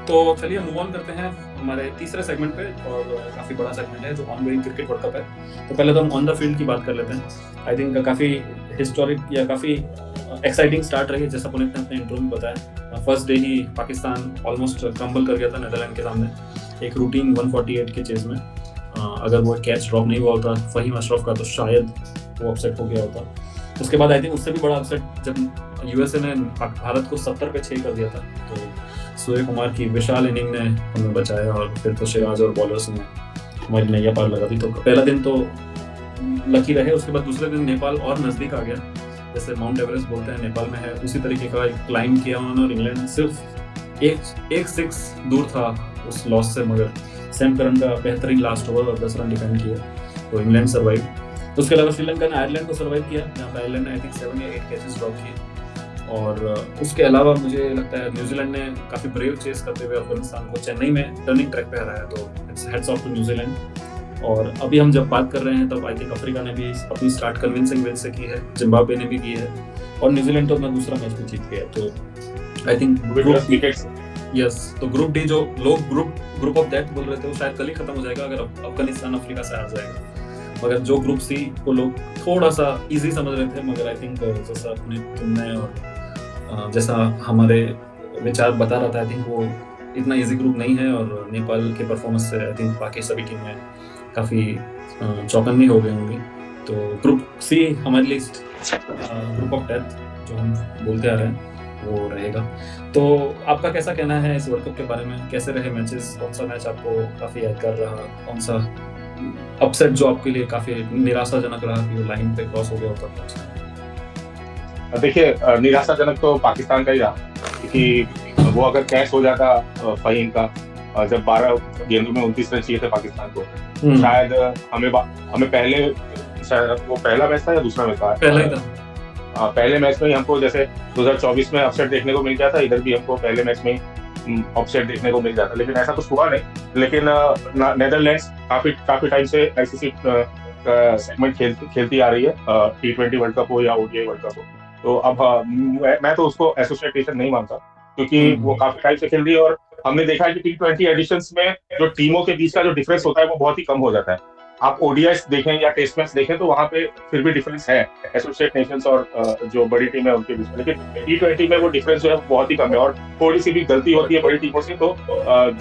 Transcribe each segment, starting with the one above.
तो चलिए move on करते हैं हमारे तीसरे सेगमेंट पे, और काफ़ी बड़ा सेगमेंट है जो ऑनगोइंग क्रिकेट वर्ल्ड कप है। तो पहले तो हम ऑन द फील्ड की बात कर लेते हैं। आई थिंक काफ़ी हिस्टोरिक या काफ़ी एक्साइटिंग स्टार्ट रही, जैसा पुनीत ने अपने इंट्रो में बताया। फर्स्ट डे ही पाकिस्तान ऑलमोस्ट क्रम्बल कर गया था नीदरलैंड के सामने एक रूटीन 148 के चेज में। अगर वो कैच ड्रॉप नहीं हुआ होता फहीम अशरफ का तो शायद वो अपसेट हो गया होता। उसके बाद आई थिंक उससे भी बड़ा अपसेट जब यूएसए ने भारत को 70 पे 6 कर दिया था, तो सूर्य कुमार की विशाल इनिंग ने हमें बचाया, और फिर तो सिराज और बॉलर्स ने हमारी नैया पार लगा दी। तो पहला दिन तो लकी रहे। उसके बाद दूसरे दिन नेपाल और नज़दीक आ गया, जैसे माउंट एवरेस्ट बोलते हैं नेपाल में है, उसी तरीके का क्लाइंब किया उन्होंने। और इंग्लैंड सिर्फ एक सिक्स दूर था उस लॉस से, मगर सैम करन का बेहतरीन लास्ट ओवर और 10 रन डिफेंड किया, तो इंग्लैंड सर्वाइव। उसके अलावा श्रीलंका ने आयरलैंड को सर्वाइव किया, जहाँ पर आयरलैंड ने आई थिंक 7 या 8 कैचेस ड्रॉप किए। और उसके अलावा मुझे लगता है न्यूजीलैंड ने काफ़ी ब्रेव चेस करते हुए अफगानिस्तान को चेन्नई में टर्निंग ट्रैक पे हराया, तो it's heads off to New Zealand. और अभी हम जब बात कर रहे हैं तब आई थिंक अफ्रीका ने भी अपनी स्टार्ट कन्विंसिंग विन से की है, जिम्बाब्वे ने भी की है, और न्यूजीलैंड तो अपना दूसरा मैच भी जीत गया। तो आई थिंक यस, तो ग्रुप डी जो लोग ग्रुप ऑफ डेथ बोल रहे थे वो शायद कल ही खत्म हो जाएगा अगर अफगानिस्तान अफ्रीका से आ जाएगा। मगर जो ग्रुप सी को लोग थोड़ा सा इजी समझ रहे थे, मगर आई थिंक जैसा तुमने और जैसा हमारे विचार बता रहा था, आई थिंक वो इतना इजी ग्रुप नहीं है। और नेपाल के परफॉर्मेंस से आई थिंक बाकी सभी टीमें काफ़ी चौकन्नी हो गई होंगी। तो ग्रुप सी हमारे लिए ग्रुप ऑफ डेथ जो हम बोलते आ रहे हैं वो रहेगा। तो आपका कैसा कहना है इस वर्ल्ड कप के बारे में? कैसे रहे मैचेस? कौन सा मैच आपको काफ़ी यादगार रहा? कौन सा अपसेट जो आपके लिए काफ़ी निराशाजनक रहा कि वो लाइन पे क्रॉस हो गया होता? देखिए, निराशाजनक तो पाकिस्तान का ही रहा, क्योंकि वो अगर कैच हो जाता फहीम का, जब 12 गेंदों में 29 रन चाहिए थे पाकिस्तान को, शायद हमें पहले, शायद वो पहला मैच था या दूसरा मैच था? पहला ही था। पहले मैच में ही हमको जैसे 2024 में अपसेट देखने को मिल गया था, इधर भी हमको पहले मैच में अपसेट देखने को मिल जाता, लेकिन ऐसा कुछ हुआ नहीं। लेकिन नीदरलैंड्स काफी टाइम से आईसीसी सेगमेंट खेलती आ रही है, T20 वर्ल्ड कप हो या ODI वर्ल्ड कप हो। तो अब मैं तो उसको एसोसिएशन नहीं मानता, क्योंकि वो काफी टाइम से खेल रही है, और हमने देखा है कि T20 एडिशंस में जो टीमों के बीच का जो डिफरेंस होता है वो बहुत ही कम हो जाता है। आप ODIs देखें या टेस्ट मैच देखें तो वहां पे फिर भी डिफरेंस है एसोसिएट नेशंस और जो बड़ी टीम है उनके बीच में, लेकिन T20 में वो डिफरेंस जो है बहुत ही कम है। और थोड़ी सी भी गलती होती है बड़ी टीमों से तो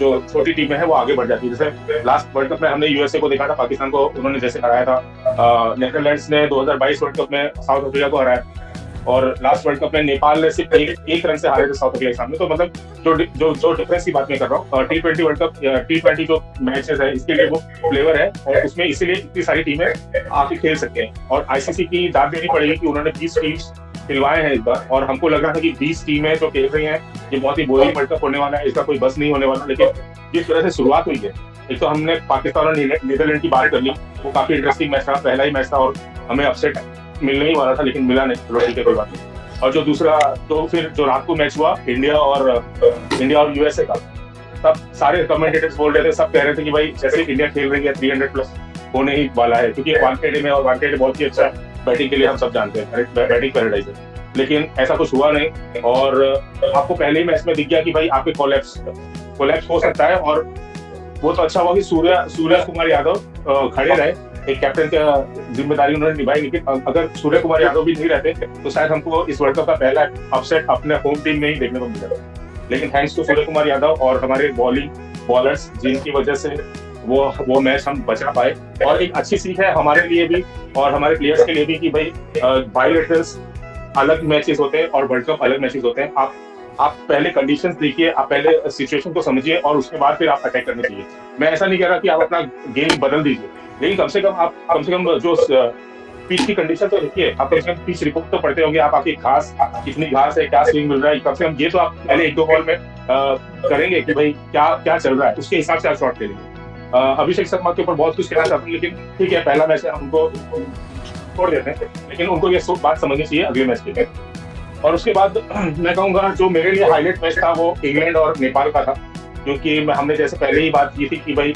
जो छोटी टीमें हैं वो आगे बढ़ जाती है। जैसे लास्ट वर्ल्ड कप में हमने यूएसए को देखा था, पाकिस्तान को उन्होंने जैसे हराया था। नीदरलैंड्स ने 2022 वर्ल्ड कप में साउथ अफ्रीका को हराया, और लास्ट वर्ल्ड कप में नेपाल ने सिर्फ एक रन से हारे थे साउथ अफ्रीका के सामने। तो मतलब जो डिफरेंस की बात मैं कर रहा हूँ, T20 वर्ल्ड कप, T20 जो मैचेस है इसके लिए वो फ्लेवर है, और उसमें इसीलिए इतनी सारी टीमें आके खेल सकते हैं। और आईसीसी की दाद देनी पड़ेगी कि उन्होंने 20 टीम्स खिलवाए हैं इस बार, और हमको लग रहा था कि 20 टीमें जो खेल रही हैं ये बहुत ही बोरिंग वर्ल्ड कप होने वाला है, इसका कोई बस नहीं होने वाला। लेकिन जिस तरह से शुरुआत हुई है, एक तो हमने पाकिस्तान और नीदरलैंड की बात कर ली, वो काफी इंटरेस्टिंग मैच था, पहला ही मैच था, और हमें अपसेट मिलने ही वाला था लेकिन मिला नहीं, चलो ठीक है कोई बात नहीं। और जो दूसरा, तो फिर जो रात को मैच हुआ इंडिया और यूएसए का, तब सारे कमेंटेटर्स बोल रहे थे, सब कह रहे थे कि भाई जैसे इंडिया खेल रही है 300 प्लस होने ही वाला है, क्योंकि वानखेड़े में, और वानखेड़े बहुत ही अच्छा बैटिंग के लिए हम सब जानते हैं, बैटिंग पैराडाइज है। लेकिन ऐसा कुछ हुआ नहीं, और आपको पहले ही मैच में दिख गया कि भाई आपके कोलैप्स हो सकता है। और वो तो अच्छा हुआ कि सूर्य कुमार यादव खड़े रहे, एक कैप्टन का जिम्मेदारी उन्होंने निभाई, लेकिन अगर सूर्य कुमार यादव भी नहीं रहते तो शायद हमको इस वर्ल्ड कप का पहला अपसेट अपने होम टीम में ही देखने को मिलेगा। लेकिन थैंक्स टू सूर्य कुमार यादव और हमारे बॉलर्स, जिनकी वजह से वो मैच हम बचा पाए। और एक अच्छी सीख है हमारे लिए भी और हमारे प्लेयर्स के लिए भी कि भाई बायलैटरल्स अलग मैचेस होते हैं और वर्ल्ड कप अलग मैचेस होते हैं। आप पहले कंडीशंस देखिए, आप पहले सिचुएशन को समझिए, और उसके बाद फिर आप अटैक करने चाहिए। मैं ऐसा नहीं कह रहा कि आप अपना गेम बदल दीजिए, लेकिन कम से कम जो पिच की कंडीशन तो देखिए, आप कम से कम पिच रिपोर्ट तो पढ़ते होंगे, आप आपकी घास कितनी घास है, क्या स्विंग मिल रहा है, कम से कम ये तो आप पहले 1-2 बॉल में करेंगे कि भाई क्या चल रहा है, उसके हिसाब से आप शॉट खेलेंगे। अभिषेक शर्मा के ऊपर बहुत कुछ कहना चाहता हूँ, लेकिन ठीक है पहला मैच है, हमको छोड़ देते हैं, लेकिन उनको ये बात समझनी चाहिए अगले मैच के लिए। और उसके बाद मैं कहूँगा जो मेरे लिए हाईलाइट मैच था वो इंग्लैंड और नेपाल का था। क्योंकि हमने जैसे पहले ही बात की थी कि भाई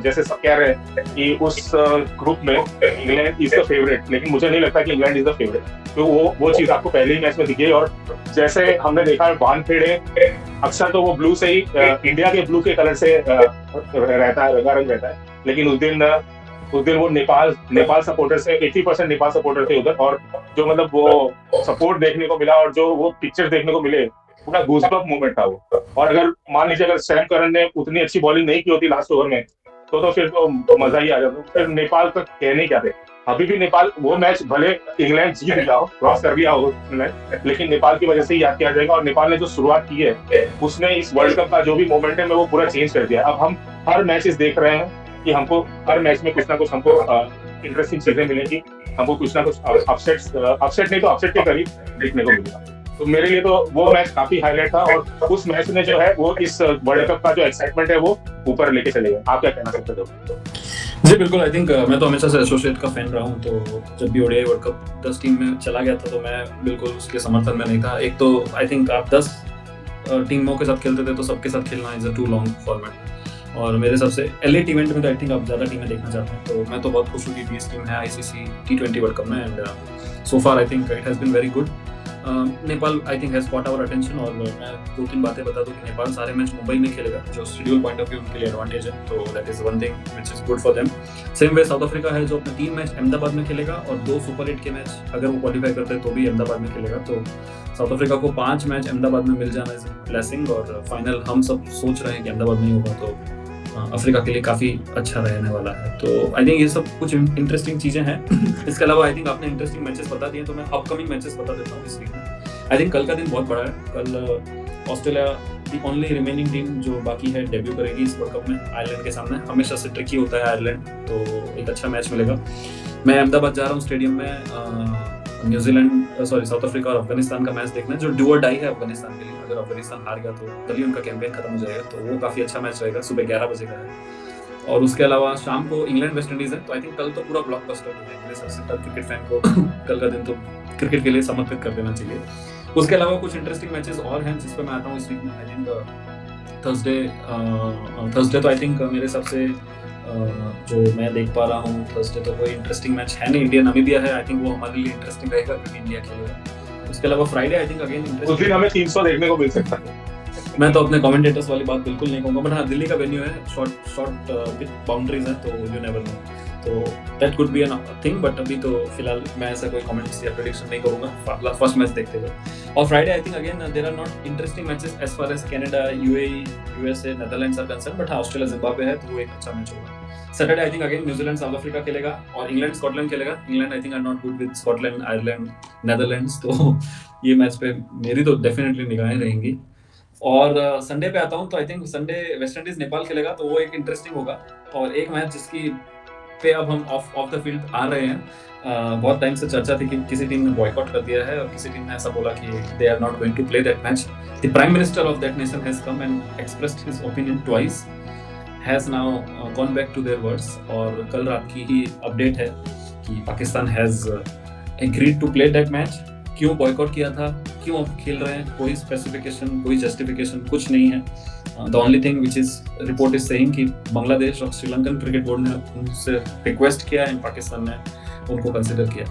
जैसे सब कह रहे हैं कि उस ग्रुप में इंग्लैंड इज द फेवरेट, लेकिन मुझे नहीं लगता कि इंग्लैंड इज द फेवरेट। तो वो चीज आपको पहले ही मैच में दिखी। और जैसे हमने देखा वानखेड़े अक्सर तो वो ब्लू से ही इंडिया के ब्लू के कलर से रहता है, रंगारंग रहता है, लेकिन उस दिन वो नेपाल सपोर्टर से 80% नेपाल सपोर्टर थे उधर। और जो मतलब वो सपोर्ट देखने को मिला और जो वो पिक्चर देखने को मिले, पूरा गूज़बम्प मोमेंट था वो। और अगर मान लीजिए अगर सैम करन ने उतनी अच्छी बॉलिंग नहीं की होती लास्ट ओवर में, तो फिर तो मजा ही आ जाता। फिर नेपाल तक कहने क्या थे। अभी भी नेपाल वो मैच भले इंग्लैंड जीत गया हो, क्रॉस कर गया हो इंग्लैंड, लेकिन नेपाल की वजह से ही याद किया जाएगा। और नेपाल ने जो शुरुआत की है, उसने इस वर्ल्ड कप का जो भी मोमेंटम है वो पूरा चेंज कर दिया। अब हम हर मैचेस देख रहे हैं कि हमको हर मैच में कुछ ना कुछ हमको इंटरेस्टिंग चीजें मिलेंगी, हमको कुछ ना कुछ अपसेट नहीं तो अपसेट के करीब देखने को मिलेगा। तो मेरे लिए तो वो मैच काफी हाईलाइट था, और उस मैच ने जो है वो इस वर्ल्ड कप का जो एक्साइटमेंट है वो ऊपर लेके चले गए। आप क्या कहना चाहते हो? जी बिल्कुल, आई थिंक मैं तो हमेशा से एसोसिएट का फैन रहा हूँ, तो जब भी ओडीआई वर्ल्ड कप 10 टीम में चला गया था तो मैं बिल्कुल उसके समर्थन में नहीं था। एक तो आई थिंक आप 10 टीमों के साथ खेलते थे तो सबके साथ खेलना is a too long format, और मेरे हिसाब से एलिट इवेंट में तो आई थिंक आप ज़्यादा टीमें देखना चाहते हैं। तो मैं तो बहुत खुश हूँ कि 20 टीम है आईसीसी T20 वर्ल्ड कप में, and so far I think it has been very good. Nepal I think has caught our attention, और मैं 2-3 बातें बता दूं कि नेपाल सारे मैच मुंबई में खेलेगा, जो शेड्यूल पॉइंट ऑफ व्यू उनके लिए एडवांटेज है, तो that is one thing which is good for them. Same way south Africa है जो अपने 3 मैच अहमदाबाद में खेलेगा, और 2 सुपर 8 के मैच अगर वो क्वालिफाई करते हैं तो भी अहमदाबाद में खेलेगा। तो साउथ अफ्रीका को 5 मैच अहमदाबाद में मिल जाना इज ब्लेसिंग, और फाइनल हम सब सोच रहे हैं कि अहमदाबाद में ही होगा, तो अफ्रीका के लिए काफ़ी अच्छा रहने वाला है। तो आई थिंक ये सब कुछ इंटरेस्टिंग चीज़ें हैं। इसके अलावा आई थिंक आपने इंटरेस्टिंग मैचेस बता दिए, तो मैं अपकमिंग मैचेस बता देता हूँ इस वीक में। आई थिंक कल का दिन बहुत बड़ा है। कल Australia the only remaining team जो बाकी है डेब्यू करेगी इस वर्ल्ड कप में आयरलैंड के सामने। हमेशा से ट्रिकी होता है आयरलैंड, तो एक अच्छा मैच मिलेगा। मैं अहमदाबाद जा रहा हूँ स्टेडियम में साउथ अफ्रीका और अफगानिस्तान का मैच देखना, जो डू और डाई है अफगानिस्तान के लिए। अगर अफगानिस्तान हार गया तो कल ही उनका कैंपेन खत्म हो जाएगा, तो वो काफ़ी अच्छा मैच रहेगा। सुबह 11 बजे का है। और उसके अलावा शाम को इंग्लैंड वेस्ट इंडीज़ है, तो आई थिंक कल तो पूरा ब्लॉकबस्टर है। मेरे सबसे टफ क्रिकेट फैन को कल का दिन तो क्रिकेट के लिए समर्पित कर देना चाहिए। उसके अलावा कुछ इंटरेस्टिंग मैचेस और हैं जिस पर मैं आता हूँ इस वीक में। आई थिंक थर्सडे तो आई थिंक मेरे हिसाब से जो मैं देख पा रहा हूँ थर्सडे तो कोई इंटरेस्टिंग मैच है नहीं। इंडिया नामीबिया है, आई थिंक वो हमारे लिए इंटरेस्टिंग रहेगा क्योंकि इंडिया खेलेगा। उसके अलावा Friday I think again interesting, उस दिन हमें 300 देखने को मिल सकता है। मैं तो अपने कमेंटेटर्स वाली बात बिल्कुल नहीं कहूँगा, बट हाँ दिल्ली का वेन्यू है, शॉर्ट विद बाउंड्रीज है, तो यू नेवर नो, तो that could be an thing. But अभी तो फिलहाल मैं ऐसा कोई कमेंट्स या प्रेडिक्शन नहीं करूँगा फर्स्ट मैच देखते हुए। और Friday I think again there are not interesting matches as far as Canada, UAE, USA, Netherlands are concern, but हाँ ऑस्ट्रेलिया जिम्बाब्वे है तो वो एक अच्छा मैच होगा। Saturday I think again New Zealand South Africa खेलेगा, और इंग्लैंड स्कॉटलैंड खेलेगा। England I think are not good with Scotland, Ireland, Netherlands, तो ये मैच पे मेरी तो डेफिनेटली निगाहें रहेंगी। और संडे पे आता हूँ तो I think Sunday West Indies Nepal खेलेगा, तो वो एक इंटरेस्टिंग होगा। और एक मैच जिसकी पे अब हम ऑफ द फील्ड आ रहे हैं, बहुत टाइम से चर्चा थी कि किसी टीम ने बॉयकॉट कर दिया है और किसी टीम ने ऐसा बोला कि they are not going to play that match. The prime minister of that nation has come and expressed his opinion twice, has now gone back to their words. और कल रात की ही अपडेट है कि Pakistan has agreed to play that match. क्यों boycott किया था, क्यों अब खेल रहे हैं, कोई स्पेसिफिकेशन, कोई जस्टिफिकेशन कुछ नहीं है। The only thing which is report is saying कि बांग्लादेश और श्रीलंकन क्रिकेट बोर्ड ने उनसे रिक्वेस्ट किया एंड पाकिस्तान ने उनको कंसिडर किया।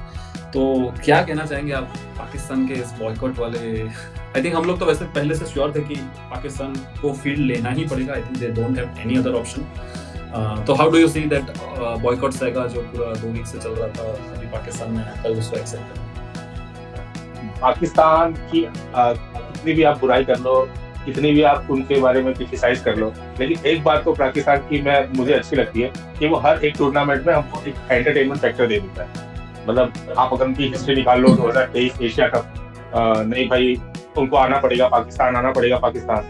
तो क्या कहना चाहेंगे आप पाकिस्तान के इस बॉयकॉट वाले? आई थिंक हम लोग तो वैसे पहले से श्योर थे कि पाकिस्तान को फील्ड लेना ही पड़ेगा। I think they don't have any other option. तो how do you see that boycott saga जो पूरा 2 वीक से चल रहा था, अभी पाकिस्तान ने कल उसको एक्सेप्ट किया? पाकिस्तान की कितनी भी आप बुराई कर लो, कितनी भी आप उनके बारे में क्रिटिसाइज कर लो, लेकिन एक बात तो पाकिस्तान की मुझे अच्छी लगती है कि वो हर एक टूर्नामेंट में हमको एक एंटरटेनमेंट फैक्टर दे देता है। मतलब आप अगर उनकी हिस्ट्री निकाल लो 2023 एशिया कप, नहीं भाई उनको आना पड़ेगा, पाकिस्तान आना पड़ेगा पाकिस्तान,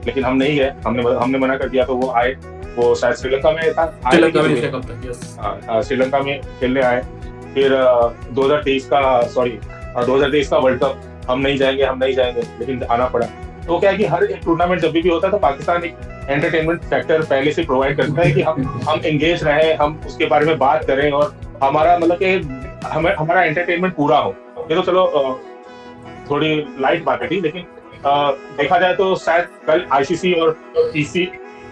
लेकिन हम नहीं गए, हमने मना कर दिया, तो वो आए, वो शायद श्रीलंका में था, श्रीलंका में खेलने आए। फिर 2023 का वर्ल्ड कप हम नहीं जाएंगे, लेकिन आना पड़ा। तो क्या है कि हर एक टूर्नामेंट जब भी होता है तो पाकिस्तान एक एंटरटेनमेंट फैक्टर पहले से प्रोवाइड करता है कि हम एंगेज रहें, हम उसके बारे में बात करें, और हमारा मतलब कि हमारा एंटरटेनमेंट पूरा हो। ये तो चलो थोड़ी लाइट बात थी, लेकिन देखा जाए तो शायद कल आईसीसी और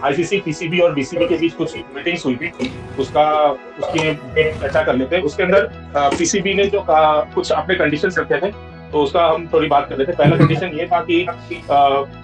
आईसीसी, पीसीबी और बीसीबी के बीच कुछ मीटिंग्स हुई थी, उसकी चर्चा कर लेते हैं। उसके अंदर पीसीबी ने जो कुछ अपने कंडीशंस रखे थे, तो उसका हम थोड़ी बात कर लेते हैं। पहला कंडीशन ये था कि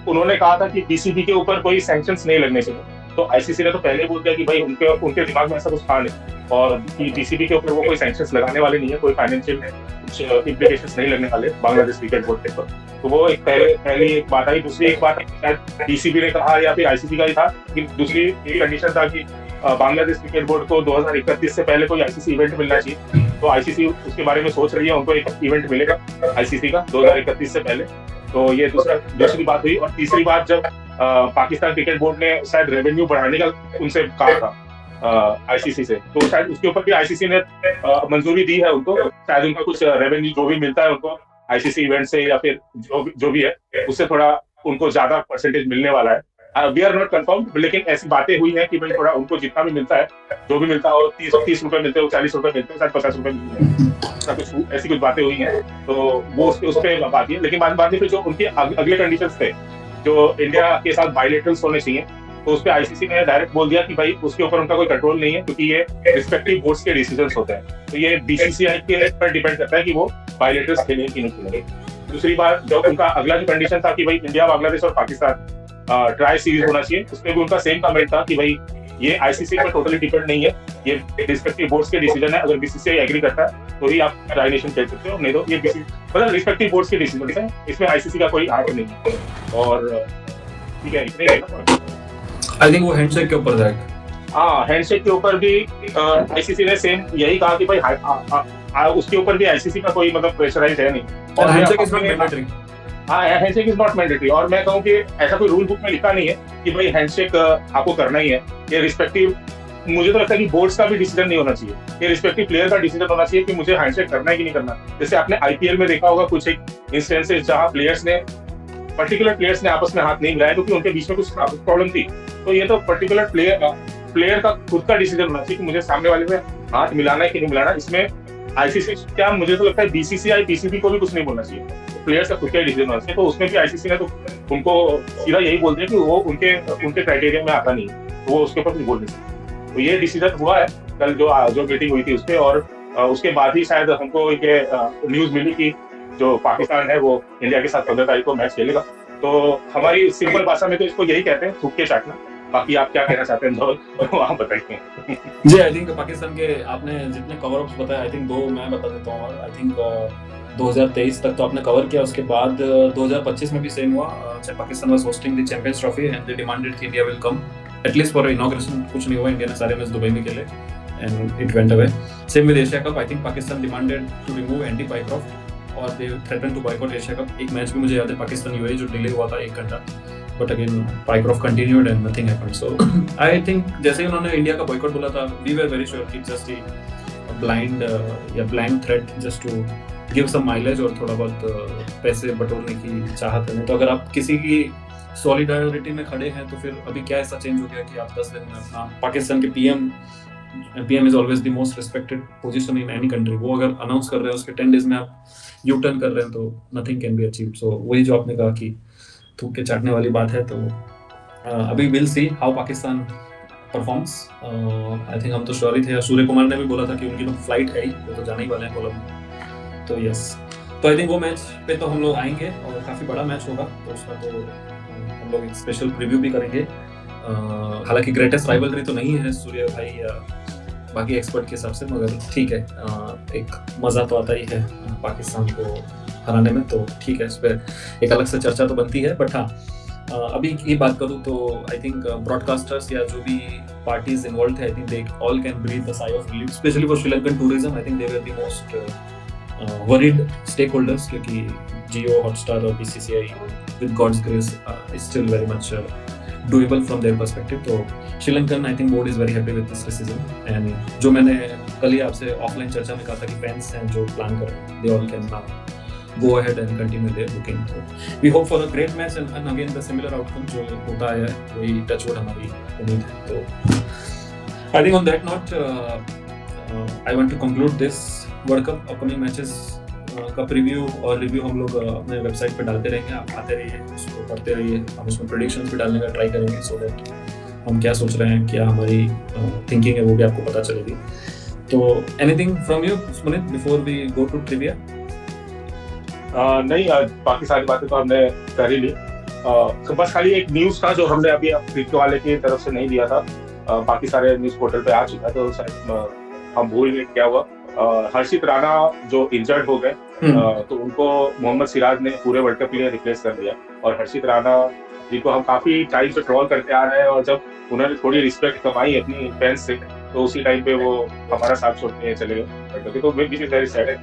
उन्होंने कहा था कि बीसीबी के ऊपर कोई सैंक्शंस नहीं लगने चाहिए। तो आईसीसी ने तो पहले बोल दिया कि भाई उनके दिमाग में ऐसा कुछ था नहीं, और बीसीबी के ऊपर वो कोई सैंक्शंस लगाने वाले नहीं है, कोई फाइनेंशियल कुछ इम्प्लीकेशंस नहीं लगने वाले बांग्लादेश क्रिकेट बोर्ड के ऊपर। तो वो एक पहली एक बात आई। दूसरी एक बात शायद बीसीबी ने कहा या फिर आईसीसी का ही था कि दूसरी एक कंडीशन था कि बांग्लादेश क्रिकेट बोर्ड को 2031 से पहले कोई आईसीसी इवेंट मिलना चाहिए। तो आईसीसी उसके बारे में सोच रही है, उनको एक इवेंट मिलेगा आईसीसी का 2031 से पहले। तो ये दूसरी बात हुई। और तीसरी बात, जब पाकिस्तान क्रिकेट बोर्ड ने शायद रेवेन्यू बढ़ाने का उनसे कहा था आईसीसी से, तो शायद उसके ऊपर भी आईसीसी ने मंजूरी दी है उनको। शायद उनका कुछ रेवेन्यू जो भी मिलता है उनको आईसीसी इवेंट से या फिर जो भी है, उससे थोड़ा उनको ज्यादा परसेंटेज मिलने वाला है। वी आर नॉट कंफर्म, लेकिन ऐसी बातें हुई हैं कि भाई थोड़ा उनको जितना भी मिलता है, जो भी मिलता है, 30 रुपए मिलते हैं, 40 रुपए मिलते हैं, शायद 50 रुपए मिलते हैं, कुछ ऐसी कुछ बातें हुई हैं। तो वो उस पर बात है। लेकिन बाद में जो उनके अगले कंडीशंस थे, जो इंडिया के साथ बायलैटरल्स होने चाहिए, तो उस पर आईसीसी ने डायरेक्ट बोल दिया कि भाई उसके ऊपर उनका कोई कंट्रोल नहीं है, क्योंकि ये रिस्पेक्टिव बोर्ड्स के डिसीजंस होते हैं। तो ये बीसीसीआई के पर डिपेंड करता है कि वो बायलैटरल्स खेलेंगे कि नहीं खेलेंगे। दूसरी बात, जो उनका अगला जो कंडीशन था कि भाई इंडिया, बांग्लादेश और पाकिस्तान ट्राई सीरीज होना चाहिए, उसमें भी उनका सेम कमेंट था कि भाई ये आईसीसी पर टोटली डिपेंड नहीं है, ये रिस्पेक्टिव बोर्ड्स के डिसीजन है। अगर बीसीसीआई एग्री करता है तो ही आप ट्राई नेशन खेल सकते हो, नहीं तो ये मतलब रिस्पेक्टिव बोर्ड्स के डिसीजन है, इसमें आईसीसी का कोई हाथ नहीं है। और ठीक है, इतने ही है। आई थिंक वो हैंडशेक के ऊपर जाएगा। हाँ, हैंडशेक के ऊपर भी आईसीसी ने सेम यही कहा कि भाई उसके ऊपर भी आईसीसी का कोई मतलब प्रेशराइज है नहीं। और हैंडशेक इज नॉट मैंडेटरी। हाँ, हैंडशेक इज नॉट मैंडेटरी। और मैं कहूँ कि ऐसा कोई रूल बुक में लिखा नहीं है कि भाई हैंडशेक आपको करना ही है। ये रिस्पेक्टिव, मुझे तो लगता है कि बोर्ड्स का भी डिसीजन नहीं होना चाहिए, ये रिस्पेक्टिव प्लेयर का डिसीजन होना चाहिए कि मुझे हैंडशेक करना है कि नहीं करना। जैसे आपने आईपीएल में देखा होगा कुछ एक इंस्टेंसेस जहाँ पर्टिकुलर प्लेयर्स ने आपस में हाथ नहीं मिलाया क्योंकि उनके बीच में कुछ प्रॉब्लम थी। तो ये तो पर्टिकुलर प्लेयर का खुद का डिसीजन होना चाहिए कि मुझे सामने वाले में हाथ मिलाना है कि नहीं मिलाना। इसमें आईसीसी क्या, मुझे तो लगता है बीसीसीआई, पीसीबी को भी कुछ नहीं बोलना चाहिए, प्लेयर्स का खुद का डिसीजन होना चाहिए। तो उसमें भी आईसीसी ने तो उनको सीधा यही बोल दिया कि वो उनके क्राइटेरिया में आता नहीं है, तो वो उसके ऊपर कुछ बोल नहीं सकते। तो ये डिसीजन हुआ है कल जो मीटिंग हुई थी उसपे। और उसके बाद ही शायद हमको ये न्यूज मिली कि जो पाकिस्तान है वो इंडिया के साथ 15 तारीख को मैच खेलेगा। तो हमारी सिंपल भाषा में तो इसको यही कहते हैं, थूक के चाटना। बाकी आप क्या कहना चाहते हैं धवल, आप बताइए। जी, आई थिंक पाकिस्तान के आपने जितने कवर अप्स बताए, आई थिंक दो मैं बता देता हूँ। आई थिंक 2023 तक तो आपने कवर किया, उसके बाद 2025 में भी सेम हुआ। Pakistan was hosting the Champions Trophy and they demanded कि India will come at least for inauguration. कुछ नहीं हुआ, इंडिया ने सारे मैच दुबई में खेले and it went away. Same with Asia cup, I think Pakistan demanded to remove Andy Pycroft और they threaten to boycott Asia cup. एक मैच भी मुझे याद है पाकिस्तान यूएई जो डिले हुआ था 1 घंटा, but again Pycroft continued and nothing happened. So I think जैसे ही उन्होंने इंडिया का बॉयकॉट बोला था, वी वर वेरी श्योर कि जस्ट ब्लाइंड या blank threat just to give some mileage और थोड़ा बहुत पैसे बटोरने की चाहत है। तो अगर आप किसी की सॉलिडारिटी में खड़े हैं तो फिर अभी क्या ऐसा चेंज हो गया कि आप 10 दिन में अपना पाकिस्तान के PM is always the most respected position in any country, वो अगर अनाउंस कर रहे हैं उसके 10 डेज में आप यू टर्न कर रहे हैं तो नथिंग कैन बी अचीव्ड। सो वही जो आपने कहा कि थूक के चाटने वाली बात है। तो अभी will see how Pakistan performs. I think हम तो श्योर ही थे, सूर्य कुमार ने भी बोला था कि उनकी तो फ्लाइट है ही, वो तो जाने ही वाले हैं कोलंबो। तो यस, तो आई थिंक वो मैच पे तो हम लोग आएंगे और काफ़ी बड़ा मैच होगा, तो उसका तो हम लोग एक स्पेशल प्रीव्यू भी करेंगे। हालांकि ग्रेटेस्ट राइवलरी तो नहीं है सूर्य भाई या बाकी एक्सपर्ट के हिसाब से, मगर ठीक है, एक मज़ा तो आता ही है पाकिस्तान को हराने में, तो ठीक है, इस पर एक अलग से चर्चा तो बनती है। बट हाँ, अभी की बात करूँ तो आई थिंक ब्रॉडकास्टर्स या जो भी पार्टीज इन्वॉल्व थे, I think they all can breathe the sigh of relief, specially for Sri Lankan tourism. I think they were the most worried stake holders, क्योंकि जियो, हॉटस्टार और BCCI with God's grace is still very much doable from their perspective. तो Sri Lankan I think board is very happy with this decision. And जो मैंने कल ही आपसे offline चर्चा में कहा था कि फैंस हैं जो प्लान कर रहे हैं, दे all can now go ahead and continue their booking. So we hope for a great match and again the similar outcome जो होता है वही टचवुड हमारी उम्मीद है। तो I think on that note I want to conclude this World Cup upcoming matches का preview और रिव्यू हम लोग अपने वेबसाइट पे डालते रहेंगे, आप आते रहिए, उसको पढ़ते रहिए, हम उसमें प्रेडिक्शंस भी डालने का ट्राई करेंगे, सो दैट हम क्या सोच रहे हैं, क्या हमारी थिंकिंग है, वो भी आपको पता चलेगी। तो anything from you Sumit before we go to trivia? नहीं, बाकी सारी बातें तो हमने कर ही ली। तो बस खाली एक न्यूज़ था जो हमने अभी क्रिकेट वाले की तरफ से नहीं दिया था। बाकी सारे न्यूज़ पोर्टल पे आ चुका है, तो शायद हम भूल गए क्या हुआ। हर्षित राणा जो इंजर्ड हो गए, तो उनको मोहम्मद सिराज ने पूरे वर्ल्ड कप के लिए रिप्लेस कर दिया। और हर्षित राणा जिनको हम काफी टाइम से ट्रोल करते आ रहे हैं, और जब उन्होंने थोड़ी रिस्पेक्ट कमाई अपनी फैंस से, तो उसी टाइम पे वो हमारा साथ छोड़ के चले गए। तो विच इज वेरी सैड है।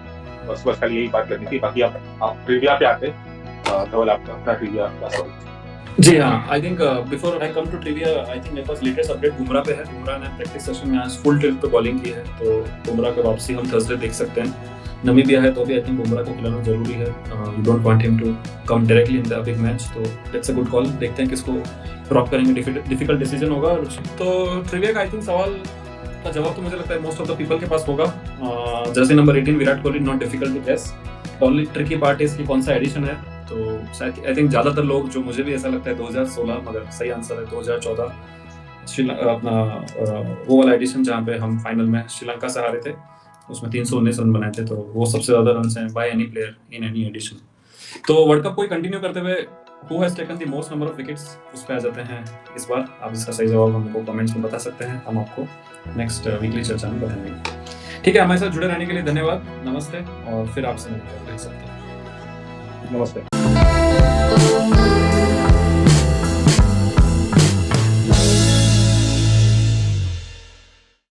बस खाली यही बात करनी थी। बाकी आप ट्रिविया पे आते, केवल आपका अपना ट्रिविया का सवाल। जी हाँ, I think before I come to trivia, I think मेरे पास लेटेस्ट अपडेट बुमराह पे है। बुमराह ने प्रैक्टिस सेशन में आज फुल टिल्ट पे बॉलिंग की है, तो बुमराह की वापसी हम थर्सडे देख सकते हैं। नमीबिया है तो भी आई थिंक बुमराह को खिलाना जरूरी है। You don't want him to come directly in the big match, तो दैट्स अ गुड कॉल। देखते हैं किसको ड्रॉप करेंगे, डिफिकल्ट डिसीजन होगा। तो ट्रिविया का आई थिंक सवाल का जवाब तो मुझे लगता है मोस्ट ऑफ द पीपल के पास होगा। Jersey number 18 Virat Kohli, not difficult to guess. Only tricky part is कि कौन सा एडिशन है। तो शायद आई थिंक ज़्यादातर लोग, जो मुझे भी ऐसा लगता है 2016, मगर सही आंसर है 2014 अपना वो वाला एडिशन जहाँ पे हम फाइनल में श्रीलंका से हारे थे, उसमें 319 रन बनाए थे। तो वो सबसे ज़्यादा रन हैं by any player in any edition. तो वर्ल्ड कप को कंटिन्यू करते हुए who has taken the most number of wickets, उस पर आ जाते हैं इस बार। आप इसका सही जवाब हमको कमेंट्स में बता सकते हैं, हम आपको नेक्स्ट वीकली चर्चा में बताएंगे। ठीक है, हमारे साथ जुड़े रहने के लिए धन्यवाद, नमस्ते, और फिर आपसे मिलकर रह सकते हैं। नमस्ते।